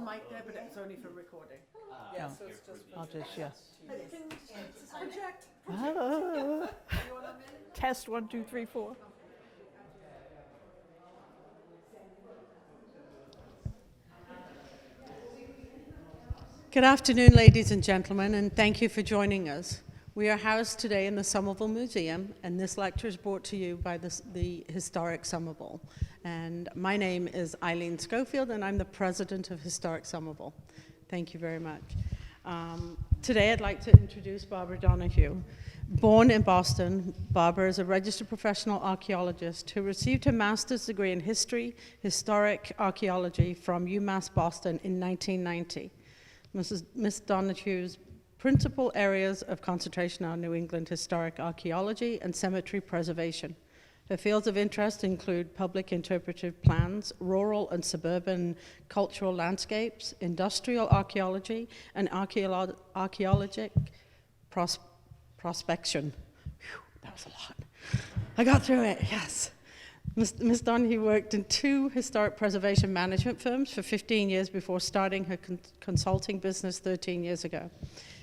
Mic there, but it's only for recording. Yeah, so it's just I'll just, yeah. Project. Test 1, 2, 3, 4. Good afternoon, ladies and gentlemen, and thank you for joining us. We are housed today in the Somerville Museum, and this lecture is brought to you by the historic Somerville. And my name is Eileen Schofield, and I'm the president of Historic Somerville. Thank you very much. Today, I'd like to introduce Barbara Donohue. Born in Boston, Barbara is a registered professional archaeologist who received her master's degree in history, historic archaeology from UMass Boston in 1990. Ms. Donohue's principal areas of concentration are New England historic archaeology and cemetery preservation. Her fields of interest include public interpretive plans, rural and suburban cultural landscapes, industrial archaeology, and archaeologic prospection. Whew, that was a lot. I got through it, yes. Ms. Donohue worked in 2 historic preservation management firms for 15 years before starting her consulting business 13 years ago.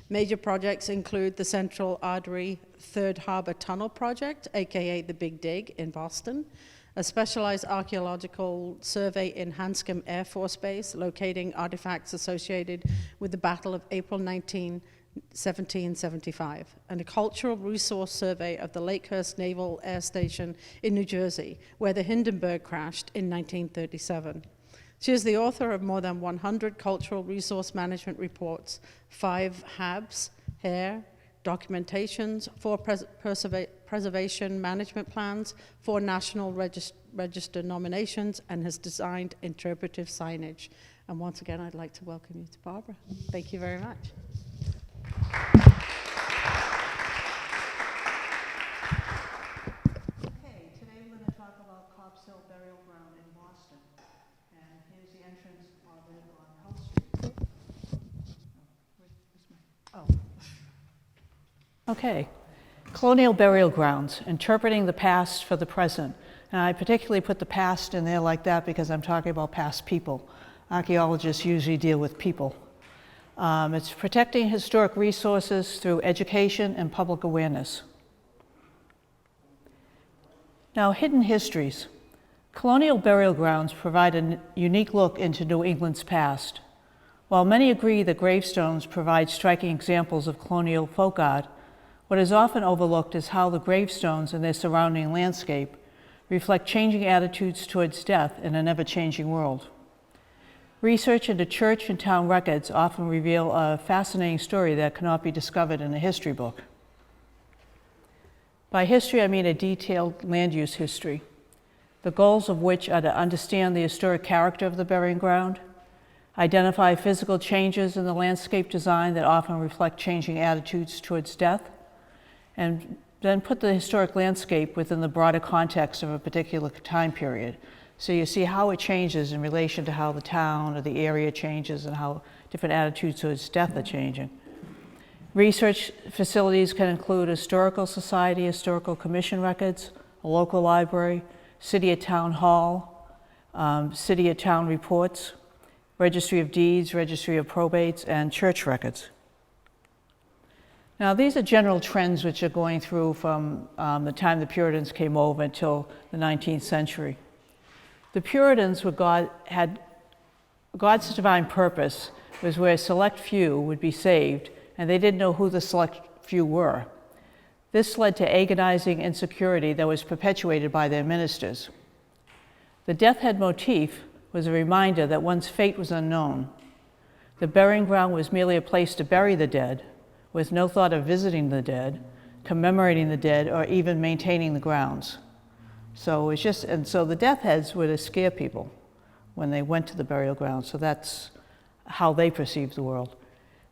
Major projects include the Central Artery Third Harbor Tunnel Project, aka the Big Dig in Boston, a specialized archaeological survey in Hanscom Air Force Base, locating artifacts associated with the Battle of April 1775, and a cultural resource survey of the Lakehurst Naval Air Station in New Jersey, where the Hindenburg crashed in 1937. She is the author of more than 100 cultural resource management reports, 5 HABs, HARE, documentations, 4 preservation management plans, 4 national register nominations, and has designed interpretive signage. And once again, I'd like to welcome you to Barbara. Thank you very much. Okay, today we're going to talk about Copp's Hill Burial Ground in Boston. And here's the entrance of it on Hull Street. Okay. Colonial burial grounds, interpreting the past for the present. And I particularly put the past in there like that because I'm talking about past people. Archaeologists usually deal with people. It's protecting historic resources through education and public awareness. Now, hidden histories. Colonial burial grounds provide a unique look into New England's past. While many agree that gravestones provide striking examples of colonial folk art, what is often overlooked is how the gravestones and their surrounding landscape reflect changing attitudes towards death in an ever-changing world. Research into church and town records often reveal a fascinating story that cannot be discovered in a history book. By history, I mean a detailed land use history, the goals of which are to understand the historic character of the burying ground, identify physical changes in the landscape design that often reflect changing attitudes towards death, and then put the historic landscape within the broader context of a particular time period. So you see how it changes in relation to how the town or the area changes and how different attitudes towards death are changing. Research facilities can include a historical society, historical commission records, a local library, city or town hall, city or town reports, registry of deeds, registry of probates, and church records. Now, these are general trends which are going through from the time the Puritans came over until the 19th century. The Puritans had God's divine purpose was where a select few would be saved, and they didn't know who the select few were. This led to agonizing insecurity that was perpetuated by their ministers. The death head motif was a reminder that one's fate was unknown. The burying ground was merely a place to bury the dead, with no thought of visiting the dead, commemorating the dead, or even maintaining the grounds. So it's just, and so the death heads were to scare people when they went to the burial ground. So that's how they perceived the world.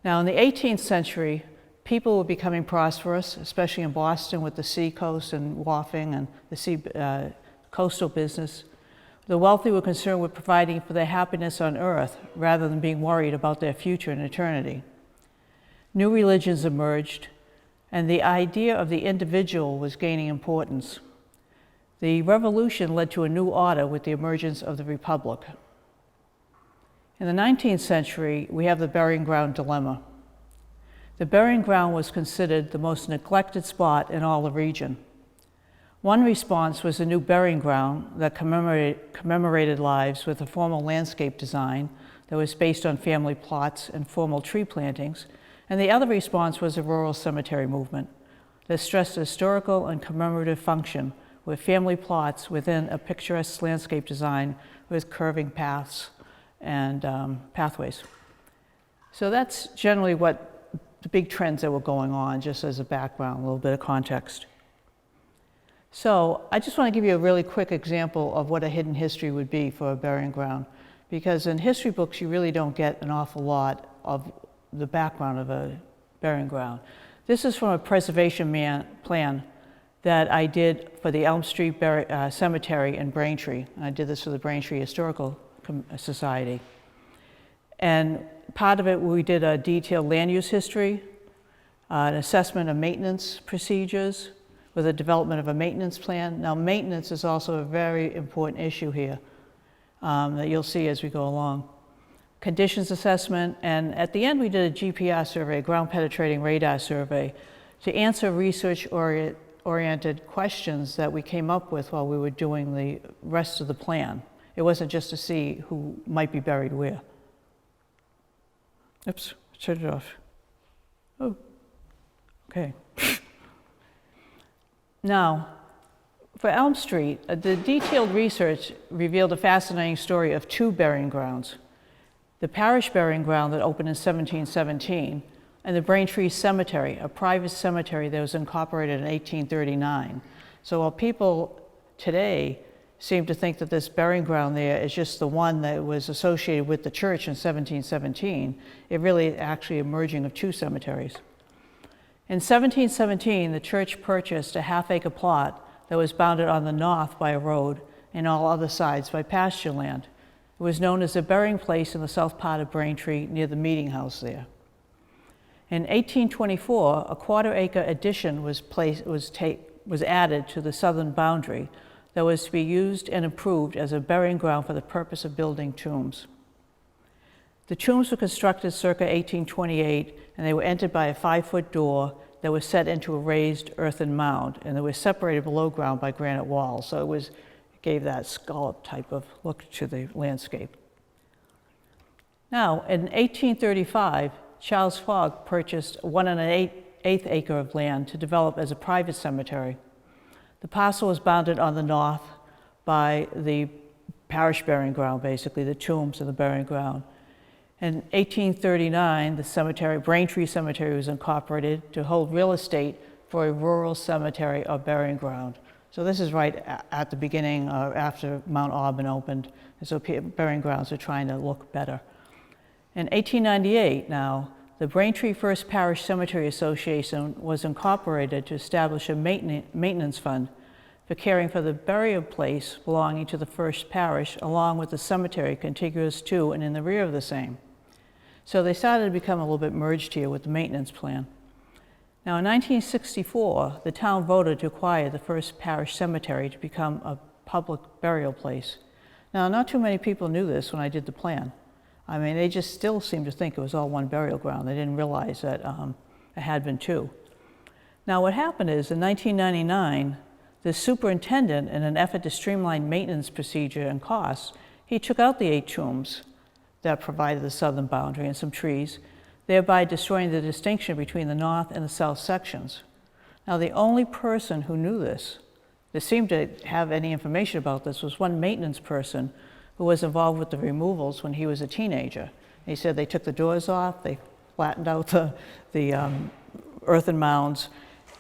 Now, in the 18th century, people were becoming prosperous, especially in Boston with the sea coast and wharfing and the coastal business. The wealthy were concerned with providing for their happiness on earth rather than being worried about their future in eternity. New religions emerged, and the idea of the individual was gaining importance. The revolution led to a new order with the emergence of the Republic. In the 19th century, we have the burying ground dilemma. The burying ground was considered the most neglected spot in all the region. One response was a new burying ground that commemorated lives with a formal landscape design that was based on family plots and formal tree plantings, and the other response was a rural cemetery movement that stressed historical and commemorative function with family plots within a picturesque landscape design with curving paths and pathways. So that's generally what the big trends that were going on, just as a background, a little bit of context. So I just want to give you a really quick example of what a hidden history would be for a burying ground, because in history books you really don't get an awful lot of the background of a burying ground. This is from a preservation plan that I did for the Elm Street Cemetery in Braintree. I did this for the Braintree Historical Society. And part of it, we did a detailed land use history, an assessment of maintenance procedures with a development of a maintenance plan. Now, maintenance is also a very important issue here that you'll see as we go along. Conditions assessment, and at the end we did a GPR survey, ground penetrating radar survey, to answer research-oriented questions that we came up with while we were doing the rest of the plan. It wasn't just to see who might be buried where. Oops, shut it off. Oh, okay. Now, for Elm Street, the detailed research revealed a fascinating story of two burying grounds. The Parish burying ground that opened in 1717, and the Braintree Cemetery, a private cemetery that was incorporated in 1839. So while people today seem to think that this burying ground there is just the one that was associated with the church in 1717, it really is actually a merging of two cemeteries. In 1717, the church purchased a half-acre plot that was bounded on the north by a road and all other sides by pasture land. It was known as the burying place in the south part of Braintree near the meeting house there. In 1824, a quarter-acre addition was added to the southern boundary that was to be used and improved as a burying ground for the purpose of building tombs. The tombs were constructed circa 1828, and they were entered by a 5-foot door that was set into a raised earthen mound, and they were separated below ground by granite walls. So it gave that scallop type of look to the landscape. Now, in 1835, Charles Fogg purchased 1 1/8 acre of land to develop as a private cemetery. The parcel was bounded on the north by the parish burying ground, basically, the tombs and the burying ground. In 1839, the cemetery, Braintree Cemetery, was incorporated to hold real estate for a rural cemetery or burying ground. So this is right at the beginning after Mount Auburn opened, and so burying grounds are trying to look better. In 1898 now, the Braintree First Parish Cemetery Association was incorporated to establish a maintenance fund for caring for the burial place belonging to the First Parish, along with the cemetery contiguous to and in the rear of the same. So they started to become a little bit merged here with the maintenance plan. Now, in 1964, the town voted to acquire the First Parish Cemetery to become a public burial place. Now, not too many people knew this when I did the plan. I mean, they just still seemed to think it was all one burial ground. They didn't realize that it had been two. Now, what happened is, in 1999, the superintendent, in an effort to streamline maintenance procedure and costs, he took out the 8 tombs that provided the southern boundary and some trees, thereby destroying the distinction between the north and the south sections. Now, the only person who knew this, that seemed to have any information about this, was one maintenance person who was involved with the removals when he was a teenager. He said they took the doors off, they flattened out the earthen mounds,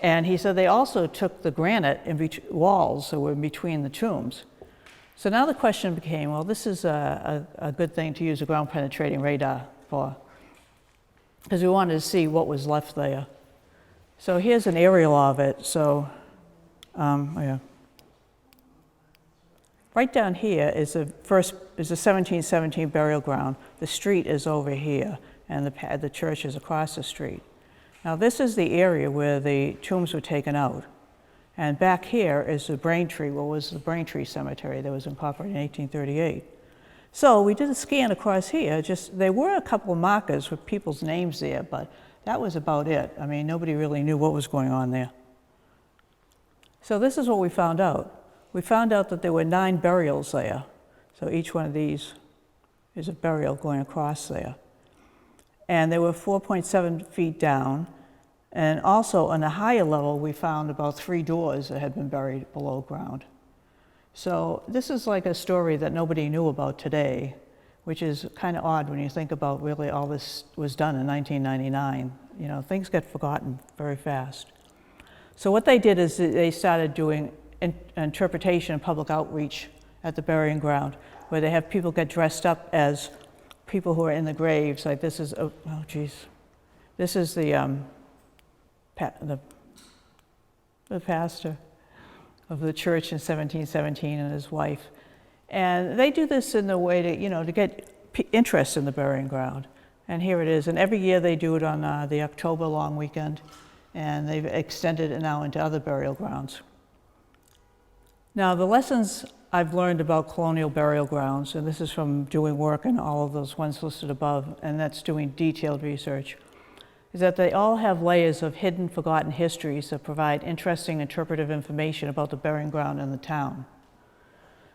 and he said they also took the granite walls that were in between the tombs. So now the question became, well, this is a good thing to use a ground penetrating radar for, because we wanted to see what was left there. So here's an aerial of it. So, right down here is the 1717 burial ground. The street is over here, and the church is across the street. Now this is the area where the tombs were taken out. And back here is the Braintree, what was the Braintree Cemetery that was incorporated in 1838. So we did a scan across here. There were a couple of markers with people's names there, but that was about it. I mean, nobody really knew what was going on there. So this is what we found out. We found out that there were 9 burials there. So each one of these is a burial going across there. And they were 4.7 feet down. And also on a higher level, we found about 3 doors that had been buried below ground. So this is like a story that nobody knew about today, which is kind of odd when you think about really all this was done in 1999. You know, things get forgotten very fast. So what they did is they started doing interpretation and public outreach at the burying ground, where they have people get dressed up as people who are in the graves. Like this is, oh geez, this is the pastor of the church in 1717 and his wife. And they do this in a way to, you know, to get interest in the burying ground. And here it is. And every year they do it on the October long weekend. And they've extended it now into other burial grounds. Now, the lessons I've learned about colonial burial grounds, and this is from doing work in all of those ones listed above, and that's doing detailed research, is that they all have layers of hidden, forgotten histories that provide interesting interpretive information about the burying ground and the town.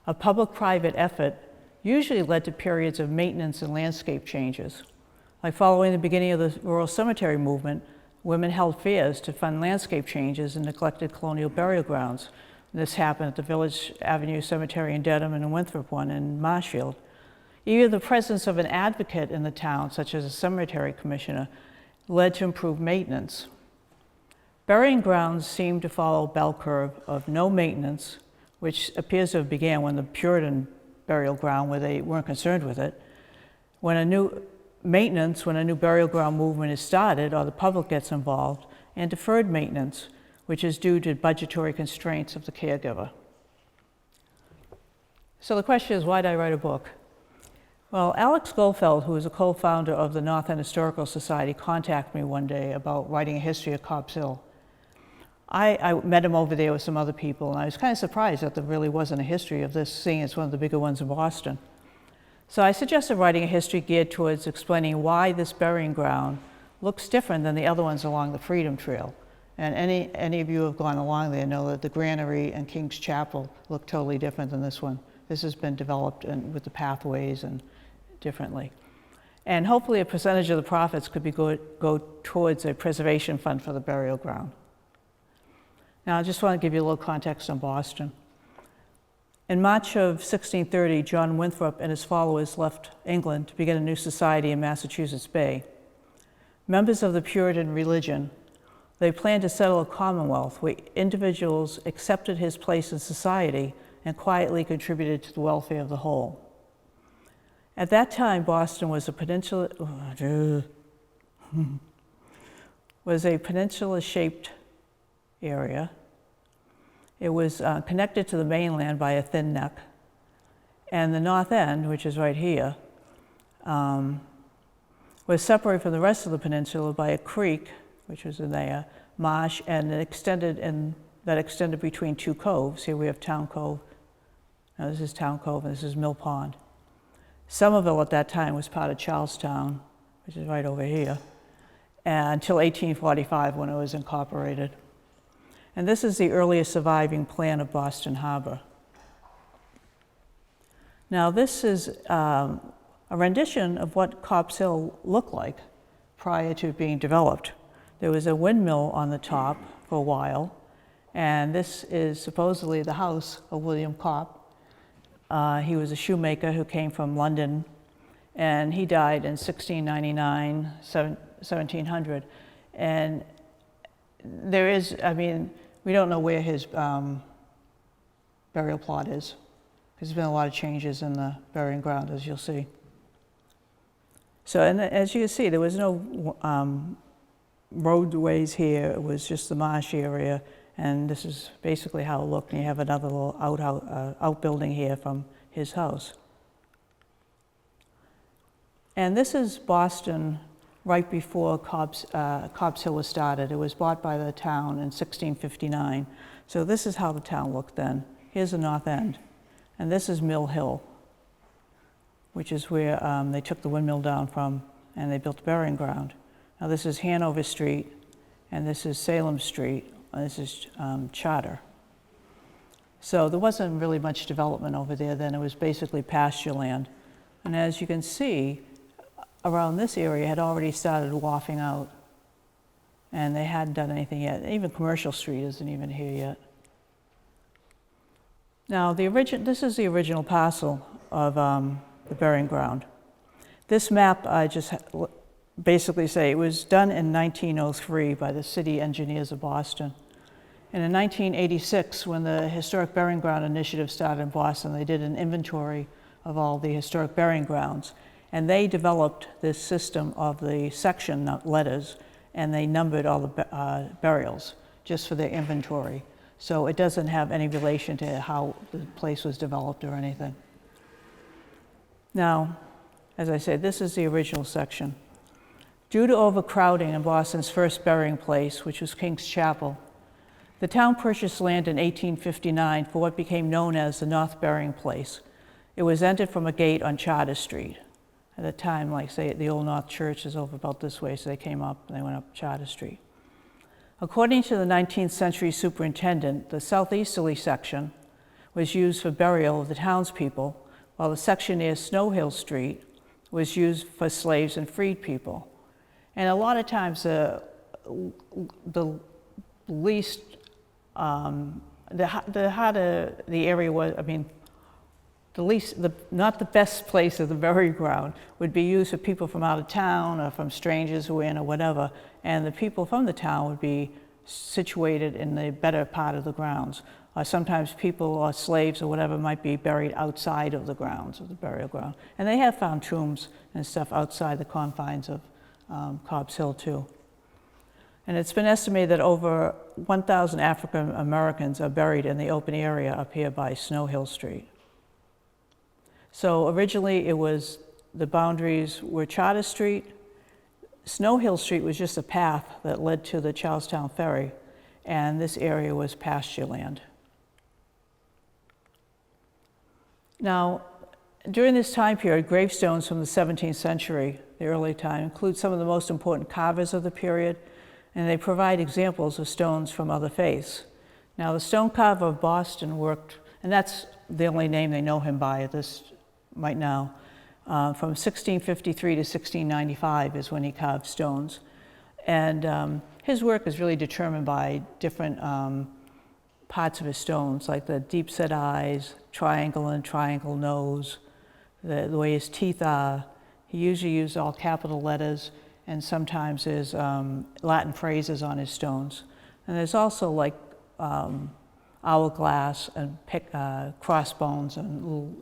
A public-private effort usually led to periods of maintenance and landscape changes. Like following the beginning of the rural cemetery movement, women held fairs to fund landscape changes in neglected colonial burial grounds. This happened at the Village Avenue Cemetery in Dedham and in Winthrop one in Marshfield. Even the presence of an advocate in the town, such as a cemetery commissioner, led to improved maintenance. Burying grounds seem to follow a bell curve of no maintenance, which appears to have began when the Puritan burial ground, where they weren't concerned with it. When a new burial ground movement is started or the public gets involved, and deferred maintenance, which is due to budgetary constraints of the caregiver. So the question is, why did I write a book? Well, Alex Goldfeld, who is a co-founder of the North End Historical Society, contacted me one day about writing a history of Copp's Hill. I met him over there with some other people, and I was kind of surprised that there really wasn't a history of this, seeing it's one of the bigger ones in Boston. So I suggested writing a history geared towards explaining why this burying ground looks different than the other ones along the Freedom Trail. And any of you who have gone along there know that the Granary and King's Chapel look totally different than this one. This has been developed with the pathways and differently. And hopefully a percentage of the profits could go towards a preservation fund for the burial ground. Now I just want to give you a little context on Boston. In March of 1630, John Winthrop and his followers left England to begin a new society in Massachusetts Bay. Members of the Puritan religion, they planned to settle a commonwealth where individuals accepted his place in society and quietly contributed to the welfare of the whole. At that time, Boston was a peninsula-shaped area. It was connected to the mainland by a thin neck. And the North End, which is right here, was separated from the rest of the peninsula by a creek, which was in there, marsh, and that extended between 2 coves. Here we have Town Cove. Now this is Town Cove, and this is Mill Pond. Somerville at that time was part of Charlestown, which is right over here, until 1845 when it was incorporated. And this is the earliest surviving plan of Boston Harbor. Now this is a rendition of what Copp's Hill looked like prior to being developed. There was a windmill on the top for a while, and this is supposedly the house of William Copp. He was a shoemaker who came from London, and he died in 1699, 1700. And there is, I mean, we don't know where his burial plot is. There's been a lot of changes in the burying ground, as you'll see. So, and as you can see, there was no roadways here. It was just the marsh area, and this is basically how it looked. And you have another little outbuilding here from his house. And this is Boston right before Copp's Hill was started. It was bought by the town in 1659. So this is how the town looked then. Here's the North End, and this is Mill Hill. which is where they took the windmill down from and they built the burying ground. Now this is Hanover Street, and this is Salem Street, and this is Charter. So there wasn't really much development over there then. It was basically pasture land. And as you can see, around this area had already started wafting out, and they hadn't done anything yet. Even Commercial Street isn't even here yet. Now, this is the original parcel of the burying ground. This map, I just basically say, it was done in 1903 by the city engineers of Boston. And in 1986, when the Historic Burying Ground Initiative started in Boston, they did an inventory of all the historic burying grounds. And they developed this system of the section letters, and they numbered all the burials just for their inventory. So it doesn't have any relation to how the place was developed or anything. Now, as I said, this is the original section. Due to overcrowding in Boston's first burying place, which was King's Chapel, the town purchased land in 1859 for what became known as the North Burying Place. It was entered from a gate on Charter Street. At the time, like say, the Old North Church is over about this way, so they came up and they went up Charter Street. According to the 19th century superintendent, the southeasterly section was used for burial of the townspeople, while the section near Snow Hill Street was used for slaves and freed people. And a lot of times the least, the harder the area was, I mean, not the best place of the burial ground would be used for people from out of town or from strangers who were in or whatever, and the people from the town would be situated in the better part of the grounds. Sometimes people or slaves or whatever might be buried outside of the grounds of the burial ground. And they have found tombs and stuff outside the confines of Cobb's Hill too. And it's been estimated that over 1,000 African Americans are buried in the open area up here by Snow Hill Street. So originally the boundaries were Charter Street. Snow Hill Street was just a path that led to the Charlestown Ferry, and this area was pasture land. Now, during this time period, gravestones from the 17th century, the early time, include some of the most important carvers of the period, and they provide examples of stones from other faiths. Now, the stone carver of Boston worked, and that's the only name they know him by at this right now, from 1653 to 1695 is when he carved stones. And his work is really determined by different parts of his stones, like the deep set eyes, triangle and triangle nose, the way his teeth are. He usually used all capital letters, and sometimes there's Latin phrases on his stones. And there's also like hourglass and crossbones and little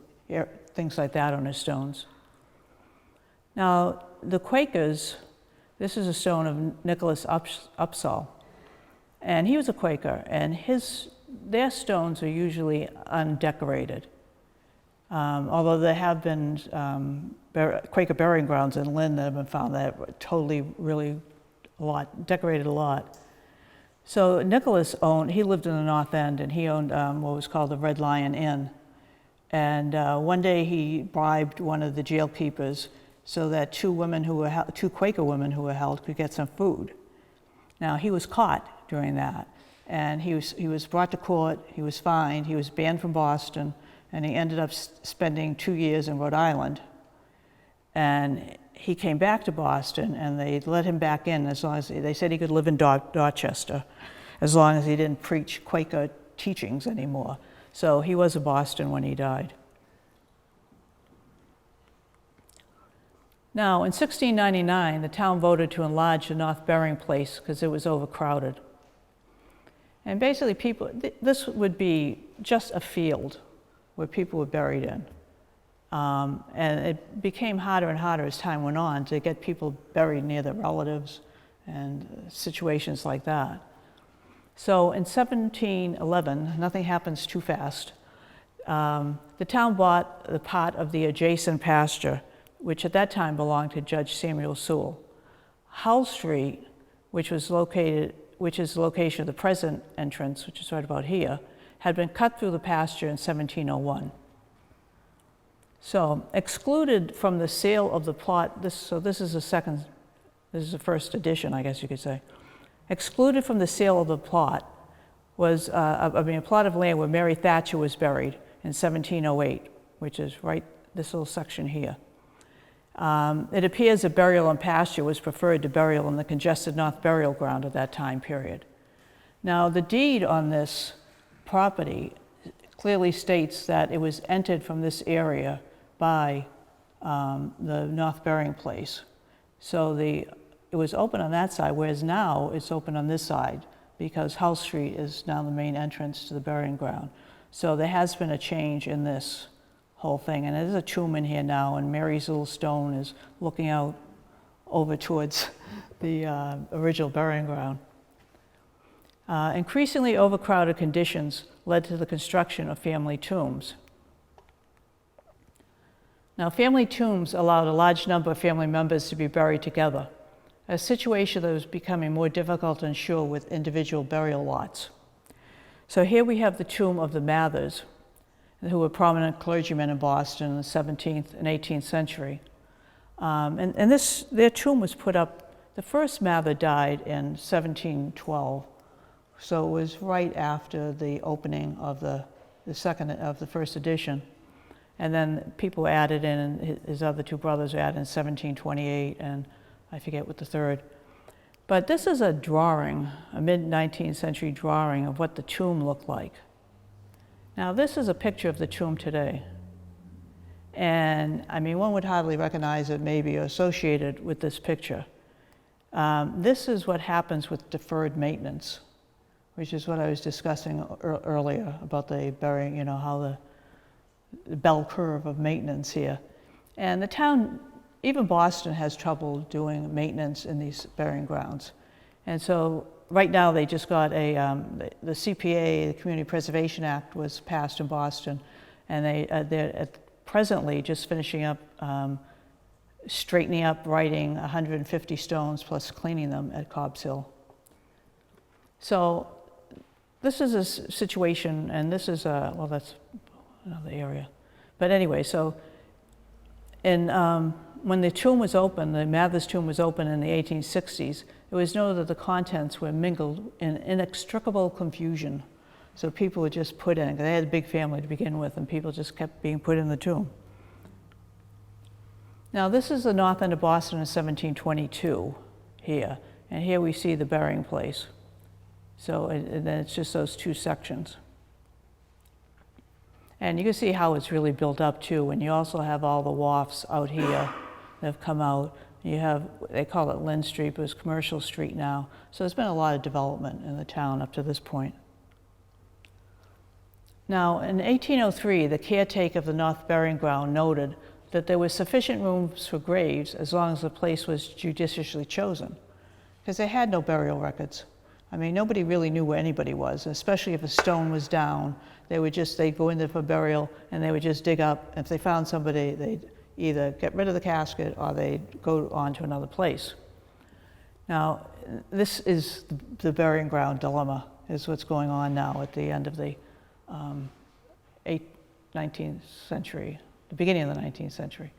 things like that on his stones. Now, the Quakers, this is a stone of Nicholas Upsall, and he was a Quaker, and their stones are usually undecorated. Although there have been Quaker burying grounds in Lynn that have been found that are totally, really decorated a lot. So Nicholas he lived in the North End, and he owned what was called the Red Lion Inn. And one day he bribed one of the jail keepers so that two Quaker women who were held could get some food. Now, he was caught doing that, and he was brought to court, he was fined, he was banned from Boston, and he ended up spending 2 years in Rhode Island. And he came back to Boston, and they let him back in as long as, they said he could live in Dorchester, as long as he didn't preach Quaker teachings anymore. So he was in Boston when he died. Now, in 1699, the town voted to enlarge the North Burying Place because it was overcrowded. And basically this would be just a field where people were buried in. And it became harder and harder as time went on to get people buried near their relatives and situations like that. So in 1711, nothing happens too fast, the town bought the part of the adjacent pasture, which at that time belonged to Judge Samuel Sewell. Hull Street, which is the location of the present entrance, which is right about here, had been cut through the pasture in 1701. So excluded from the sale of the plot, this is the first edition, I guess you could say. Excluded from the sale of the plot was, a plot of land where Mary Thatcher was buried in 1708, which is right this little section here. It appears that burial in pasture was preferred to burial in the congested North Burial Ground at that time period. Now, the deed on this property clearly states that it was entered from this area by the North Burying Place. So it was open on that side, whereas now it's open on this side because Hull Street is now the main entrance to the burying ground. So there has been a change in this whole thing, and there's a tomb in here now, and Mary's little stone is looking out over towards the original burying ground. Increasingly overcrowded conditions led to the construction of family tombs. Now, family tombs allowed a large number of family members to be buried together, a situation that was becoming more difficult to ensure with individual burial lots. So here we have the tomb of the Mathers, who were prominent clergymen in Boston in the 17th and 18th century. Their tomb was put up, the first Mather died in 1712, so it was right after the opening of the first edition. And then people added in, and his other two brothers added in 1728, and I forget what the third. But this is a drawing, a mid-19th century drawing of what the tomb looked like. Now, this is a picture of the tomb today. And I mean, one would hardly recognize it maybe or associate it with this picture. This is what happens with deferred maintenance, which is what I was discussing earlier about the burying, how the bell curve of maintenance here. And the town, even Boston, has trouble doing maintenance in these burying grounds. And so right now they just got the CPA, the Community Preservation Act, was passed in Boston, and they're presently just finishing up, straightening up, writing 150 stones plus cleaning them at Cobb's Hill. So this is a situation, and this is well, that's another area. But anyway, so when the tomb was open, the Mathers tomb was open in the 1860s, it was noted that the contents were mingled in inextricable confusion. So people were just put in, they had a big family to begin with, and people just kept being put in the tomb. Now, this is the north end of Boston in 1722 here, and here we see the burying place. So, and then it's just those two sections. And you can see how it's really built up too, and you also have all the wharfs out here that have come out. You have, they call it Lynn Street, but it's Commercial Street now. So there's been a lot of development in the town up to this point. Now, in 1803, the caretaker of the North Burying Ground noted that there was sufficient rooms for graves as long as the place was judiciously chosen, because they had no burial records. I mean, nobody really knew where anybody was, especially if a stone was down. They'd go in there for burial, and they would just dig up. If they found somebody, they'd either get rid of the casket or they'd go on to another place. Now, this is the burying ground dilemma, is what's going on now at the end of the 19th century, the beginning of the 19th century.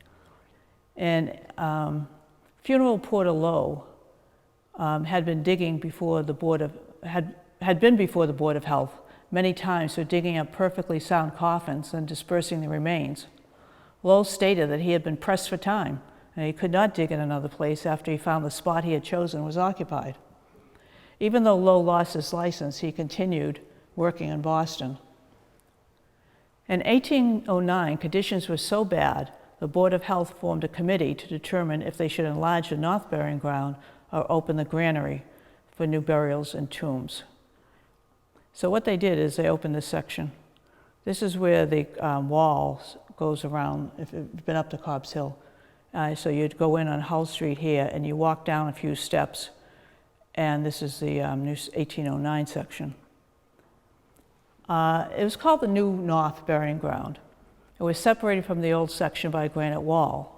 And Funeral Porter Lowe had been digging before the Board of, had been before the Board of Health many times for digging up perfectly sound coffins and dispersing the remains. Lowe stated that he had been pressed for time and he could not dig in another place after he found the spot he had chosen was occupied. Even though Lowe lost his license, he continued working in Boston. In 1809, conditions were so bad, the Board of Health formed a committee to determine if they should enlarge the North Burying Ground or open the granary for new burials and tombs. So what they did is they opened this section. This is where the wall goes around, if you've been up to Cobb's Hill. So you'd go in on Hull Street here and you walk down a few steps, and this is the new 1809 section. It was called the New North Burying Ground. It was separated from the old section by a granite wall.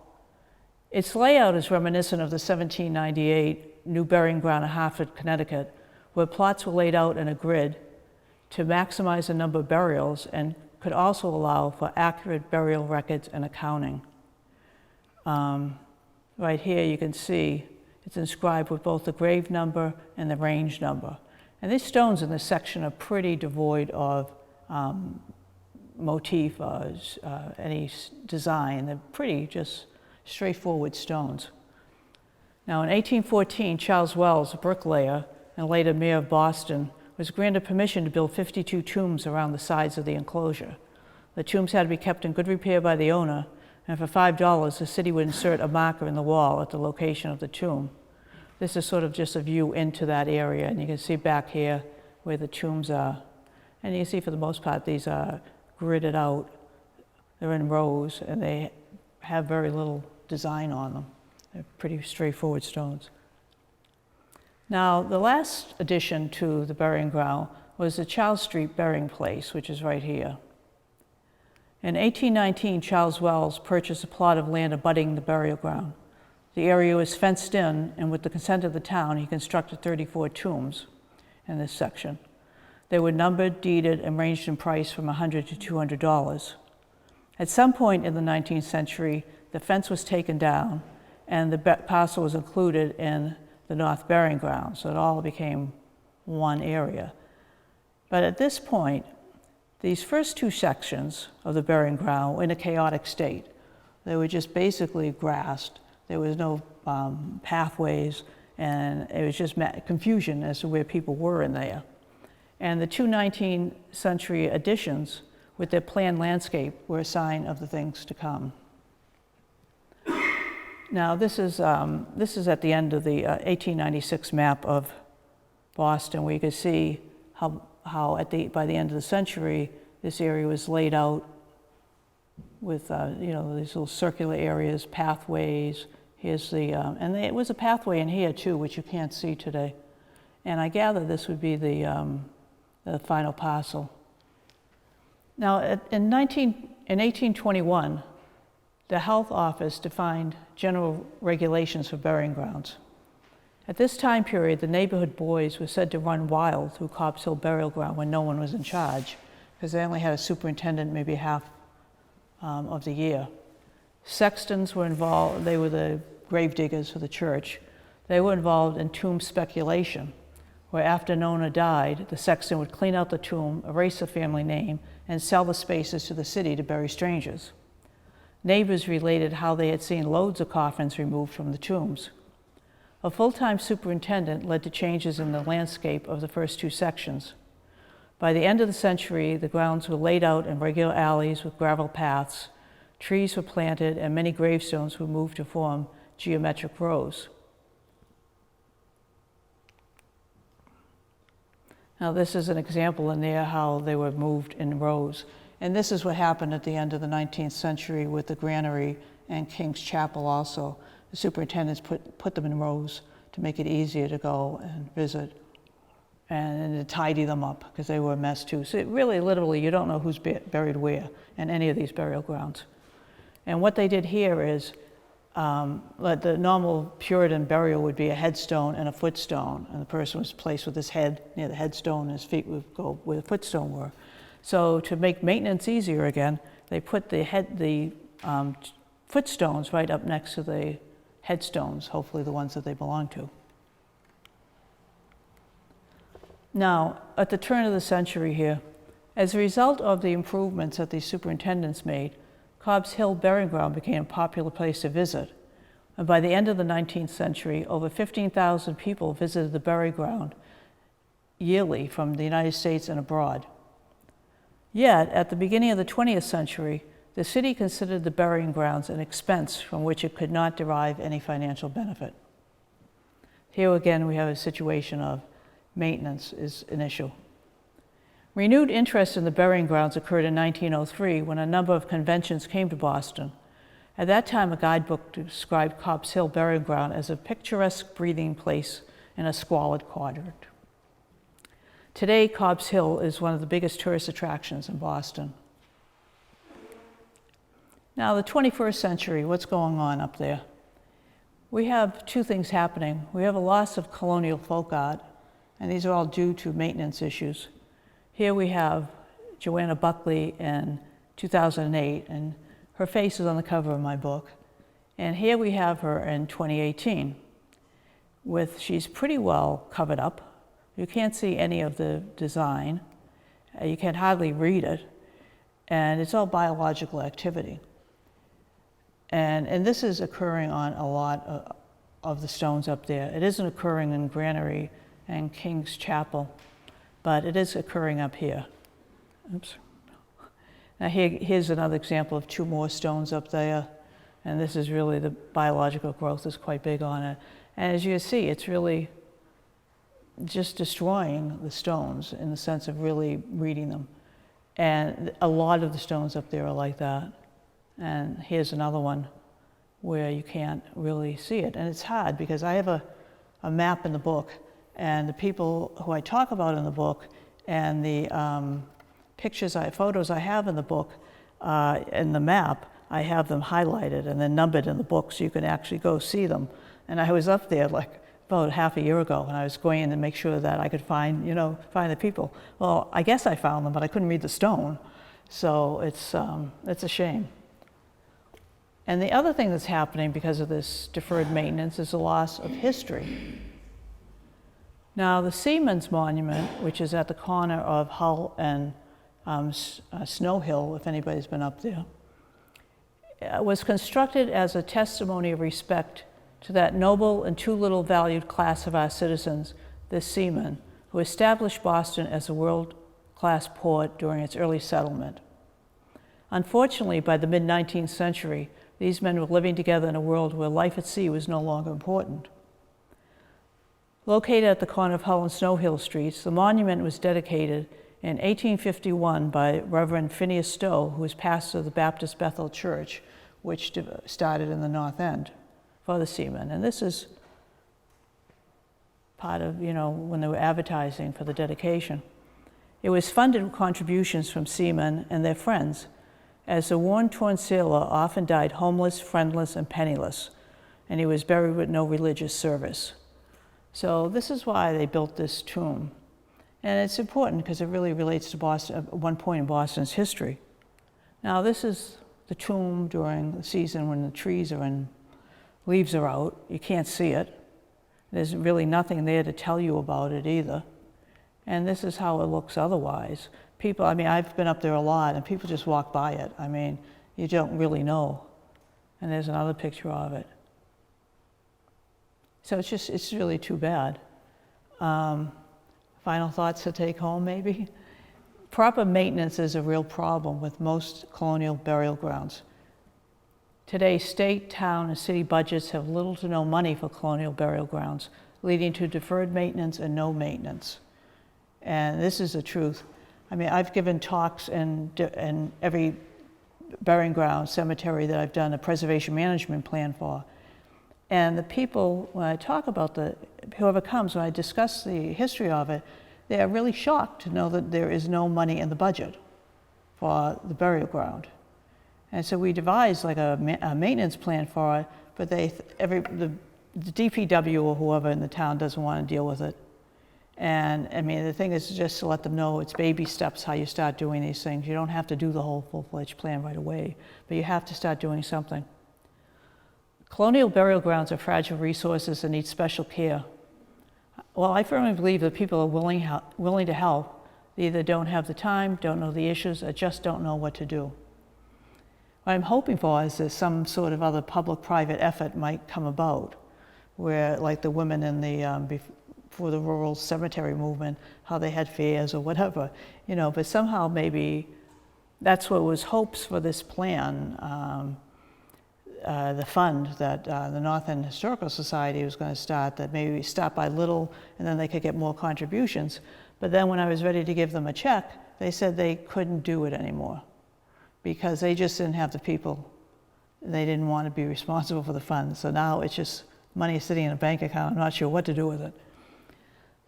Its layout is reminiscent of the 1798 New Burying Ground in Hartford, Connecticut, where plots were laid out in a grid to maximize the number of burials and could also allow for accurate burial records and accounting. Right here you can see it's inscribed with both the grave number and the range number. And these stones in this section are pretty devoid of motif or any design. They're pretty just straightforward stones. Now in 1814, Charles Wells, a bricklayer and later mayor of Boston, was granted permission to build 52 tombs around the sides of the enclosure. The tombs had to be kept in good repair by the owner, and for $5, the city would insert a marker in the wall at the location of the tomb. This is sort of just a view into that area, and you can see back here where the tombs are. And you can see for the most part, these are gridded out. They're in rows, and they have very little design on them. They're pretty straightforward stones. Now, the last addition to the burying ground was the Charles Street burying place, which is right here. In 1819, Charles Wells purchased a plot of land abutting the burial ground. The area was fenced in, and with the consent of the town, he constructed 34 tombs in this section. They were numbered, deeded, and ranged in price from $100 to $200. At some point in the 19th century, the fence was taken down, and the parcel was included in the North Burying Ground, so it all became one area. But at this point, these first two sections of the burying ground were in a chaotic state. They were just basically grassed. There was no pathways, and it was just confusion as to where people were in there. And the two 19th century additions with their planned landscape were a sign of the things to come. Now this is at the end of the 1896 map of Boston, where you can see how by the end of the century, this area was laid out with these little circular areas, pathways. Here's the and it was a pathway in here too, which you can't see today. And I gather this would be the final parcel. Now, in 1821, the Health Office defined general regulations for burying grounds. At this time period, the neighborhood boys were said to run wild through Copp's Hill Burial Ground when no one was in charge, because they only had a superintendent maybe half of the year. Sextons were involved. They were the grave diggers for the church. They were involved in tomb speculation, where after an owner died, the sexton would clean out the tomb, erase the family name, and sell the spaces to the city to bury strangers. Neighbors related how they had seen loads of coffins removed from the tombs. A full-time superintendent led to changes in the landscape of the first two sections. By the end of the century, the grounds were laid out in regular alleys with gravel paths, trees were planted, and many gravestones were moved to form geometric rows. Now this is an example in there how they were moved in rows. And this is what happened at the end of the 19th century with the granary and King's Chapel also. The superintendents put them in rows to make it easier to go and visit and to tidy them up because they were a mess too. So really, literally, you don't know who's buried where in any of these burial grounds. And what they did here is like the normal Puritan burial would be a headstone and a footstone, and the person was placed with his head near the headstone and his feet would go where the footstone were. So to make maintenance easier again, they put the footstones right up next to the headstones, hopefully the ones that they belong to. Now, at the turn of the century here, as a result of the improvements that the superintendents made, Copp's Hill Burying Ground became a popular place to visit. And by the end of the 19th century, over 15,000 people visited the burying ground yearly from the United States and abroad. Yet, at the beginning of the 20th century, the city considered the burying grounds an expense from which it could not derive any financial benefit. Here again, we have a situation of maintenance is an issue. Renewed interest in the burying grounds occurred in 1903 when a number of conventions came to Boston. At that time, a guidebook described Copp's Hill Burying Ground as a picturesque breathing place in a squalid quadrant. Today, Copp's Hill is one of the biggest tourist attractions in Boston. Now, the 21st century, what's going on up there? We have two things happening. We have a loss of colonial folk art, and these are all due to maintenance issues. Here we have Joanna Buckley in 2008, and her face is on the cover of my book. And here we have her in 2018. She's pretty well covered up. You can't see any of the design. You can hardly read it. And it's all biological activity. And this is occurring on a lot of the stones up there. It isn't occurring in Granary and King's Chapel, but it is occurring up here. Oops. Now here's another example of two more stones up there. And this is really, the biological growth is quite big on it. And as you see, it's really just destroying the stones in the sense of really reading them. And a lot of the stones up there are like that. And here's another one where you can't really see it. And it's hard because I have a map in the book, and the people who I talk about in the book and the photos I have in the book, in the map, I have them highlighted and then numbered in the book so you can actually go see them. And I was up there like about half a year ago, and I was going in to make sure that I could find the people. Well, I guess I found them, but I couldn't read the stone. So it's a shame. And the other thing that's happening because of this deferred maintenance is the loss of history. Now, the Siemens Monument, which is at the corner of Hull and Snow Hill, if anybody's been up there, was constructed as a testimony of respect to that noble and too little valued class of our citizens, the seamen, who established Boston as a world-class port during its early settlement. Unfortunately, by the mid-19th century, these men were living together in a world where life at sea was no longer important. Located at the corner of Hull and Snow Hill Streets, the monument was dedicated in 1851 by Reverend Phineas Stowe, who was pastor of the Baptist Bethel Church, which started in the North End for the seamen. And this is part of, when they were advertising for the dedication. It was funded with contributions from seamen and their friends, as the worn-torn sailor often died homeless, friendless, and penniless, and he was buried with no religious service. So this is why they built this tomb. And it's important because it really relates to Boston, one point in Boston's history. Now, this is the tomb during the season when the trees are in, leaves are out. You can't see it. There's really nothing there to tell you about it either. And this is how it looks otherwise. People, I've been up there a lot, and people just walk by it. You don't really know. And there's another picture of it. So it's really too bad. Final thoughts to take home, maybe? Proper maintenance is a real problem with most colonial burial grounds. Today, state, town, and city budgets have little to no money for colonial burial grounds, leading to deferred maintenance and no maintenance. And this is the truth. I've given talks in every burying ground, cemetery that I've done a preservation management plan for. And the people, when I talk about whoever comes, when I discuss the history of it, they are really shocked to know that there is no money in the budget for the burial ground. And so we devised like a maintenance plan for it, but the DPW or whoever in the town doesn't want to deal with it. And the thing is just to let them know it's baby steps how you start doing these things. You don't have to do the whole full-fledged plan right away, but you have to start doing something. Colonial burial grounds are fragile resources and need special care. Well, I firmly believe that people are willing to help. They either don't have the time, don't know the issues, or just don't know what to do. What I'm hoping for is that some sort of other public-private effort might come about, where, like the women in the for the rural cemetery movement, how they had fairs or whatever, but somehow maybe that's what was hopes for this plan. The fund that the North End Historical Society was going to start, that maybe start by little and then they could get more contributions. But then when I was ready to give them a check, they said they couldn't do it anymore because they just didn't have the people. They didn't want to be responsible for the fund. So now it's just money sitting in a bank account. I'm not sure what to do with it.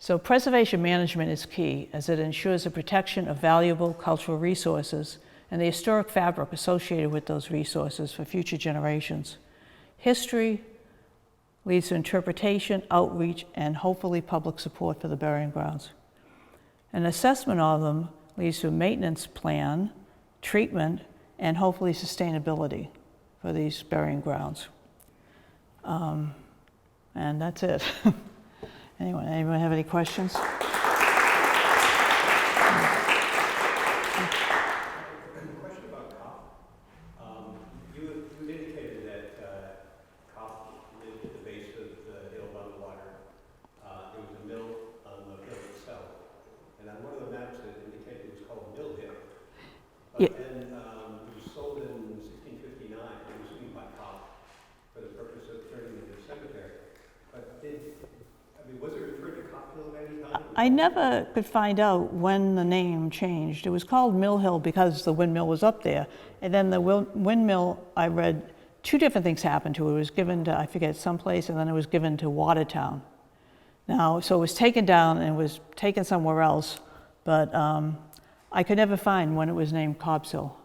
So preservation management is key as it ensures the protection of valuable cultural resources and the historic fabric associated with those resources for future generations. History leads to interpretation, outreach, and hopefully public support for the burying grounds. An assessment of them leads to a maintenance plan, treatment, and hopefully sustainability for these burying grounds. And that's it. Anyone have any questions? Question about Copp. You indicated that Copp lived at the base of the hill by the water. There was a mill on the hill itself. And on one of the maps it indicated it was called Mill Hill. But Yeah. then it was sold in 1659, I'm assuming by Copp, for the purpose of turning it into a cemetery. But was it referred to Copp Hill at any time? I never could find out when the name changed. It was called Mill Hill because the windmill was up there. And then the windmill, I read two different things happened to it. It was given to, I forget, someplace, and then it was given to Watertown. Now, so it was taken down and was taken somewhere else, but I could never find when it was named Cobb's Hill.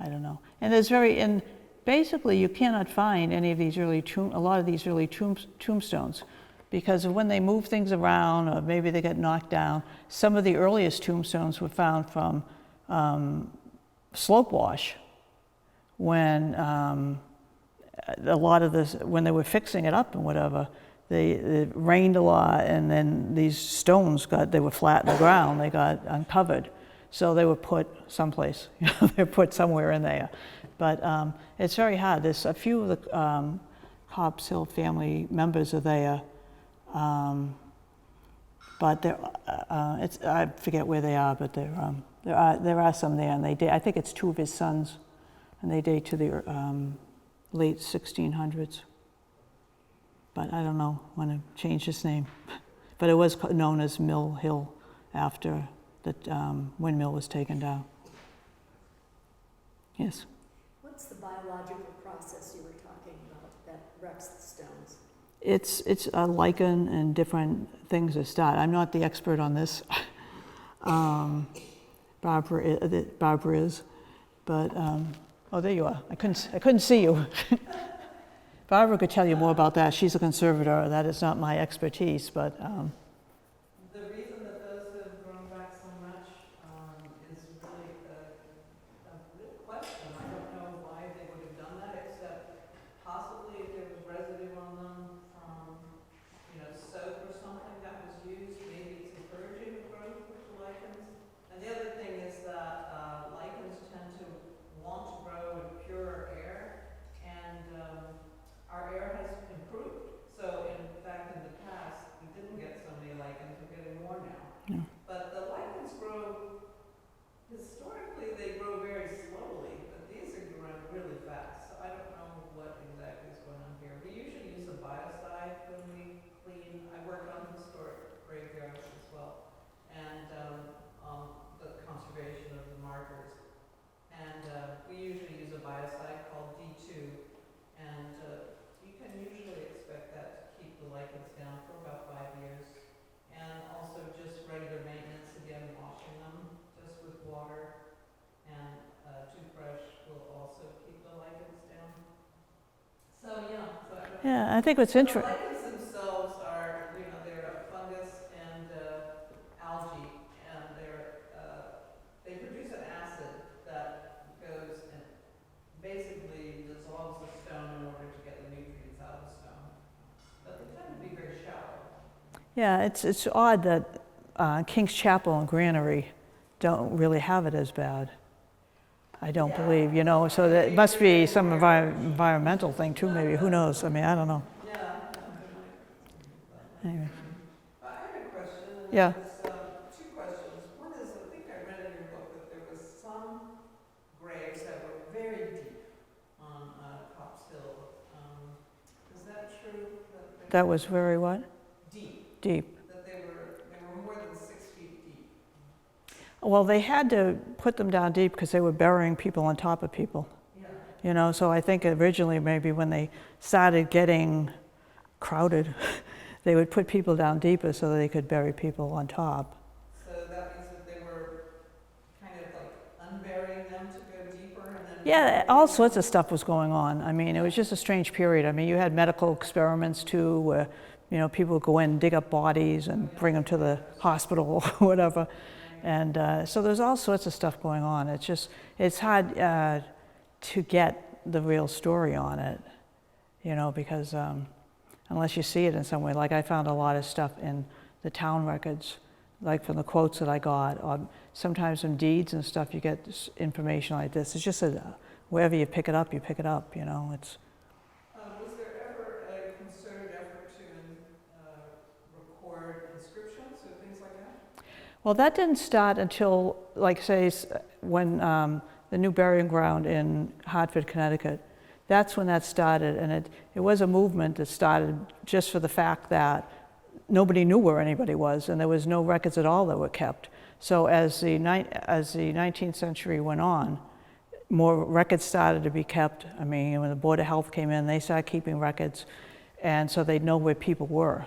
I don't know. And and basically you cannot find any of these a lot of these early tombstones, because of when they move things around or maybe they get knocked down. Some of the earliest tombstones were found from slope wash, when a lot of this, when they were fixing it up and whatever, it rained a lot, and then these stones they were flat in the ground, they got uncovered. So they were put someplace, they're put somewhere in there. But it's very hard. There's a few of the Cobb's Hill family members are there, but I forget where they are, but there are some there, and I think it's two of his sons, and they date to the late 1600s. But I don't know when it changed its name. But it was known as Mill Hill after the windmill was taken down. Yes? What's the biological process you were talking about that wrecks the stones? It's a lichen and different things that start. I'm not the expert on this. Barbara is, but oh, there you are. I couldn't see you. Barbara could tell you more about that. She's a conservator. That is not my expertise, but. The reason that those have grown back so much is really a real question. I don't know why they would have done that, except possibly if there was residue on them from, soap or something that was used. Maybe it's encouraging the growth of the lichens. And the other thing is that lichens tend to want to grow in purer air, and our air has improved. So in fact, in the past, we didn't get so many lichens, we're getting more now. Yeah. But the lichens grow, historically they grow very slowly, but these are growing really fast. So I don't know what exactly is going on here. We usually use a biocide when we clean. I work on historic graveyards as well, and the conservation of the markers. And we usually use a biocide called D2, and you can usually expect that to keep the lichens down for about 5 years. And also just regular maintenance, again, washing them just with water, and a toothbrush will also keep the lichens down. So Yeah, I think what's the interesting. lichens themselves are, they're a fungus and algae, and they produce an acid that goes and basically dissolves the stone in order to get the nutrients out of the stone. But they tend to be very shallow. Yeah, it's odd that King's Chapel and Granary don't really have it as bad. I don't believe, so that it must be some environmental thing too, maybe. Who knows? I mean, I don't know. Yeah. Anyway. I have a question. And Yeah. Two questions. One is, I think I read in your book that there was some graves that were very deep on Copp's Hill. Is that true? That was very what? Deep. Deep. That they were more than 6 feet deep. Well, they had to put them down deep because they were burying people on top of people. Yeah. So I think originally maybe when they started getting crowded, they would put people down deeper so that they could bury people on top. So that means that they were kind of like unburying them to go deeper, and then. Yeah, all sorts of stuff was going on. I mean, it was just a strange period. I mean, you had medical experiments too, where, people would go in and dig up bodies and bring them to the hospital or whatever. And so there's all sorts of stuff going on. It's hard to get the real story on it, because unless you see it in some way. Like I found a lot of stuff in the town records, like from the quotes that I got, or sometimes in deeds and stuff you get information like this. It's just wherever you pick it up, it's. Was there ever a concerted effort to record inscriptions or things like that? Well, that didn't start until, like, say, when the new burying ground in Hartford, Connecticut. That's when that started, and it was a movement that started just for the fact that nobody knew where anybody was, and there was no records at all that were kept. So as the 19th century went on, more records started to be kept. I mean, when the Board of Health came in, they started keeping records, and so they'd know where people were.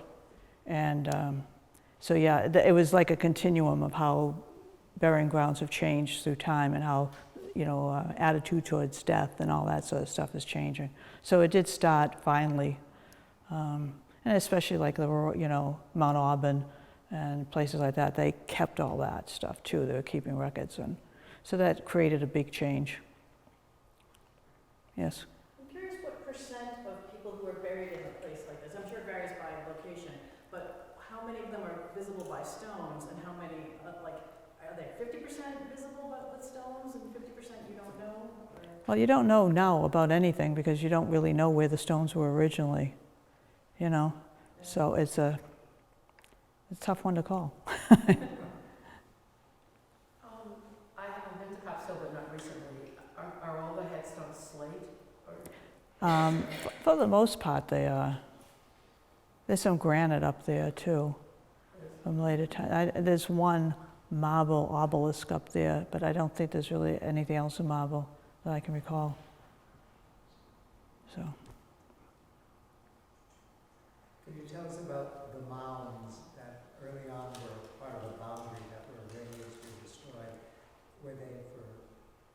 And so yeah, it was like a continuum of how burying grounds have changed through time, and how attitude towards death and all that sort of stuff is changing. So it did start finally, and especially like Mount Auburn and places like that, they kept all that stuff too. They were keeping records, and so that created a big change. Yes? I'm curious what percent of people who are buried in a place like this, I'm sure it varies by location, but how many of them are visible by stones, and how many, are they 50% visible with stones and 50% you don't know? Or? Well, you don't know now about anything because you don't really know where the stones were originally, Yeah. So it's a tough one to call. I haven't been to Parcel, but not recently. Are all the headstones slate? For the most part, they are. There's some granite up there too, from later time. There's one marble obelisk up there, but I don't think there's really anything else in marble that I can recall. So. Can you tell us about the mounds that early on were part of the boundary that were razed or destroyed? Were they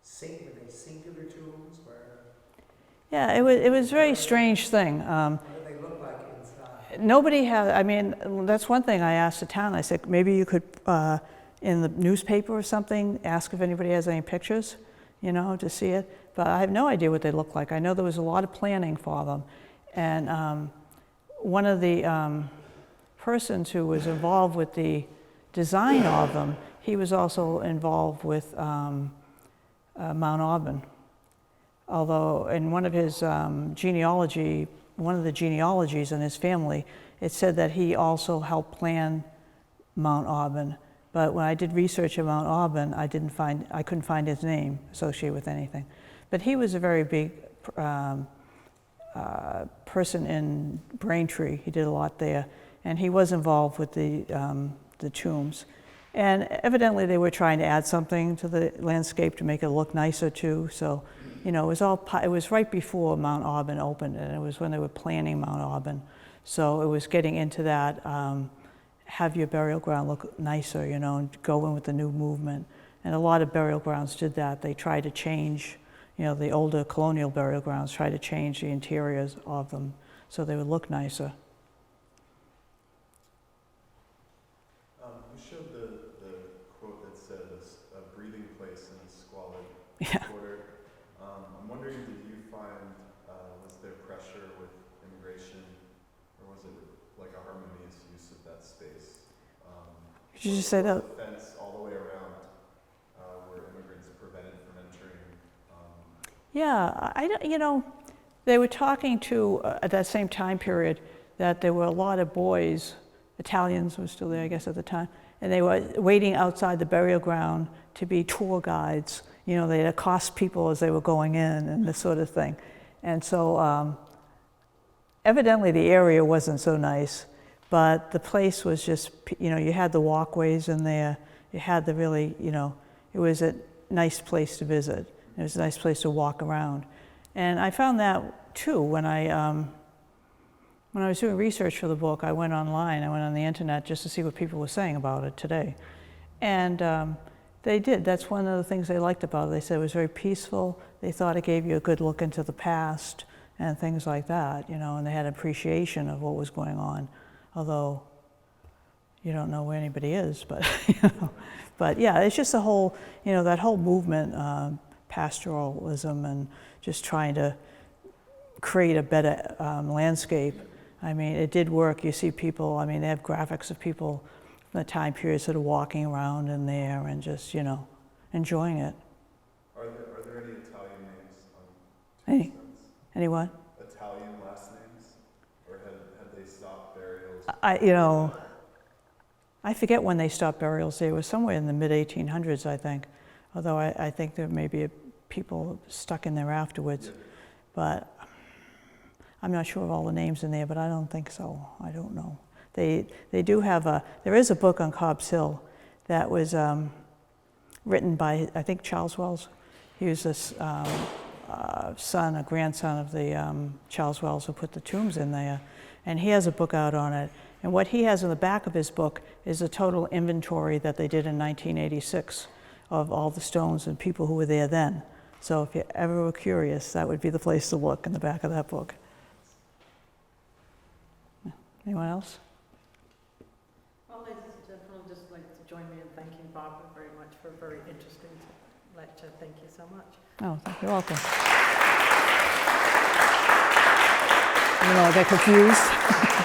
singular tombs? Yeah, it was a very strange thing. What do they look like inside? Nobody had, that's one thing I asked the town. I said, maybe you could, in the newspaper or something, ask if anybody has any pictures, to see it. But I have no idea what they look like. I know there was a lot of planning for them. And one of the persons who was involved with the design of them, he was also involved with Mount Auburn. Although in one of his genealogies in his family, it said that he also helped plan Mount Auburn. But when I did research on Mount Auburn, I couldn't find his name associated with anything. But he was a very big person in Braintree. He did a lot there, and he was involved with the tombs. And evidently they were trying to add something to the landscape to make it look nicer too. So, it was right before Mount Auburn opened, and it was when they were planning Mount Auburn. So it was getting into that, have your burial ground look nicer, and go in with the new movement. And a lot of burial grounds did that. They tried to change, the older colonial burial grounds tried to change the interiors of them so they would look nicer. You showed the quote that says, a breathing place in a squalid quarter. I'm wondering, did you find, was there pressure with immigration, or was it like a harmonious use of that space? Could you just say that? The fence all the way around where immigrants are prevented from entering. Yeah, they were talking to, at that same time period, that there were a lot of boys, Italians were still there, I guess, at the time, and they were waiting outside the burial ground to be tour guides. They'd accost people as they were going in and this sort of thing. And so evidently the area wasn't so nice, but the place was just, you had the walkways in there, you had the really, it was a nice place to visit. It was a nice place to walk around. And I found that too when I was doing research for the book. I went online, I went on the internet just to see what people were saying about it today. And they did, that's one of the things they liked about it. They said it was very peaceful, they thought it gave you a good look into the past and things like that, and they had appreciation of what was going on. Although, you don't know where anybody is, but, you know. But yeah, it's just a whole, you know, that whole movement, pastoralism and just trying to create a better landscape. I mean, it did work. You see people, I mean, they have graphics of people from the time period sort of walking around in there and just, you know, enjoying it. Are there any Italian names on Any? tombstones? Any what? Italian last names? Or had they stopped burials? You know, I forget when they stopped burials. They were somewhere in the mid-1800s, I think. Although I think there may be people stuck in there afterwards. Yeah. But I'm not sure of all the names in there, but I don't think so. I don't know. They do have there is a book on Cobb's Hill that was written by, I think, Charles Wells. He was a grandson of the Charles Wells who put the tombs in there. And he has a book out on it. And what he has in the back of his book is a total inventory that they did in 1986 of all the stones and people who were there then. So if you ever were curious, that would be the place to look in the back of that book. Anyone else? Well, ladies and gentlemen, I'd just like to join me in thanking Barbara very much for a very interesting lecture. Thank you so much. Oh, you're welcome. You know, I get confused.